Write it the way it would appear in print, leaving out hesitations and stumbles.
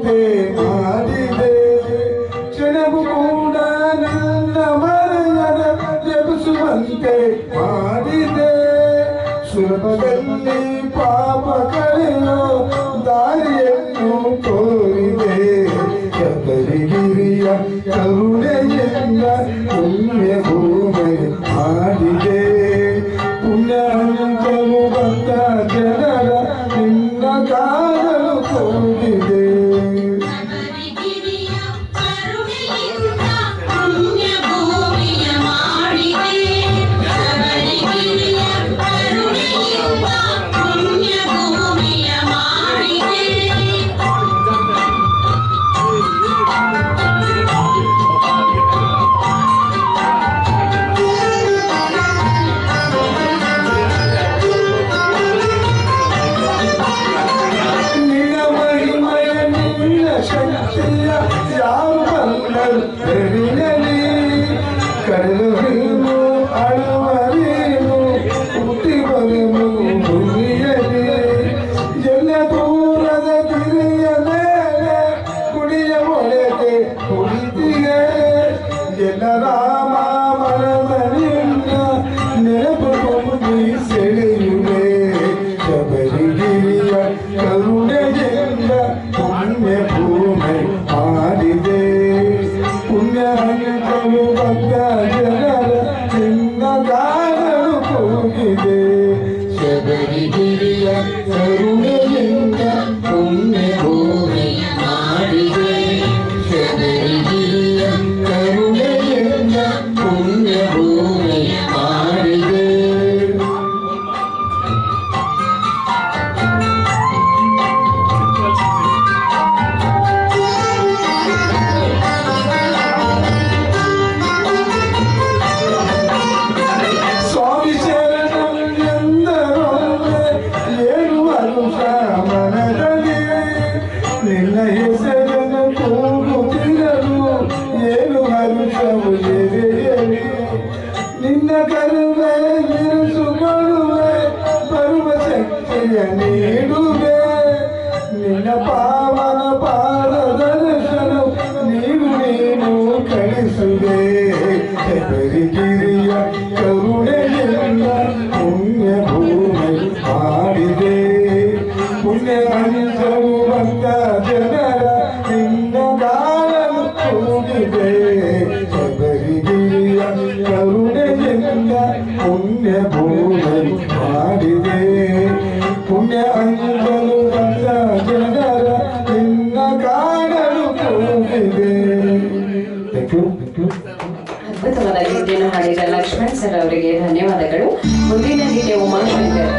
ಪೂಜೆ ಮಾಡಿದೆ ಕ್ಷಣವು ಕೂಡ ನನ್ನ ಮರೆಯದ ಜಪಿಸುವಂತೆ ಮಾಡಿದೆ ಸುಲಭದಲ್ಲಿ ಪಾಪ ಕಳೆಯೋ ದಾರಿಯನ್ನು ತೋರಿದೆ ಶಬರಿಗಿರಿಯ ಕರುಣೆಯಿಂದ ಪುಣ್ಯ ಭೂಮಿ ಮಾಡಿದೆ ಪುಣ್ಯ ಹಂಚಲು ಬಂದ ಜನರ ನಿನ್ನ ಕಾಲಲು ತೋರಿದೆ ಕಡಲು ಅಳುವರೇನು ಹುಟ್ಟಿ ಬರಲು ಭೂಮಿಯಲ್ಲಿ ಎಲ್ಲ ದೂರದ ಗಿರಿಯ ಮೇಲೆ ಕುಡಿಯ ಒಳಗೆ ಕುಳಿತಿಗೆ ಎಲ್ಲ ರಾಮ ಮನದನಿಂದ ನೆನಪು ತುಂಬಿ ಸೆಳೆಯುವೆ ಶಬರಿಗಿರಿಯ ಕರುಣೆಯಿಂದ ಪುಣ್ಯ ಭೂಮಿ ಮಾಡಿದೆ ಪುಣ್ಯ ಹಂಚಲು ಬಂದ ಜನರ ನಿನ್ನ ಕಾಲಲು ಕೂಗಿದೆ ಶಬರಿಗಿರಿಯ ಕರುಣೆಯಿಂದ ಪುಣ್ಯ ಭೂಮಿ ಮಾಡಿದೆ ಶಬರಿಗಿರಿಯ ಕರುಣೆಯಿಂದ ಪುಣ್ಯ ಭೂಮಿ ಮಾಡಿದೆ ನಿನ್ನ ಹೆಸರನ್ನು ಕೂಗುತ್ತಿರಲು ಏನು ಹರುಷವು ಎದೆಯಲಿ ನಿನ್ನ ಕರುವೆ ಇರಿಸುಕೊಳ್ಳುವೆ ಬರುವ ಶಕ್ತಿಯ ನೀಡುವೆ ನಿನ್ನ ಪಾವನ ಪಾದ ದರ್ಶನ ನೀನು ಕಳಿಸುವೆ ಶಬರಿಗಿರಿಯ ಕರುಣೆಯಿಂದ ಪುಣ್ಯ ಭೂಮಿ ಮಾಡಿದೆ ಪುಣ್ಯ ಹಂಚಲು ಬಂದ ಜನರ ನಿನ್ನ ಕಾಲಲು ಕೂಗಿದೆ ಶಬರಿಗಿರಿಯ ಕರುಣೆಯಿಂದ ಪುಣ್ಯ ಭೂಮಿ ಮಾಡಿದೆ ಪುಣ್ಯ ಹಂಚಲು ಬಂದ ಜನರ ನಿನ್ನ ಕಾಲಲು ಕೂಗಿದೆ. ಅದ್ಭುತವಾದ ಗೀತೆಯನ್ನು ಹಾಡಿದ ಲಕ್ಷ್ಮಣ್ ಸರ್ ಅವರಿಗೆ ಧನ್ಯವಾದಗಳು. ಮುಂದಿನ ಗೀತೆ ಉಮಾಶಂಕರ್.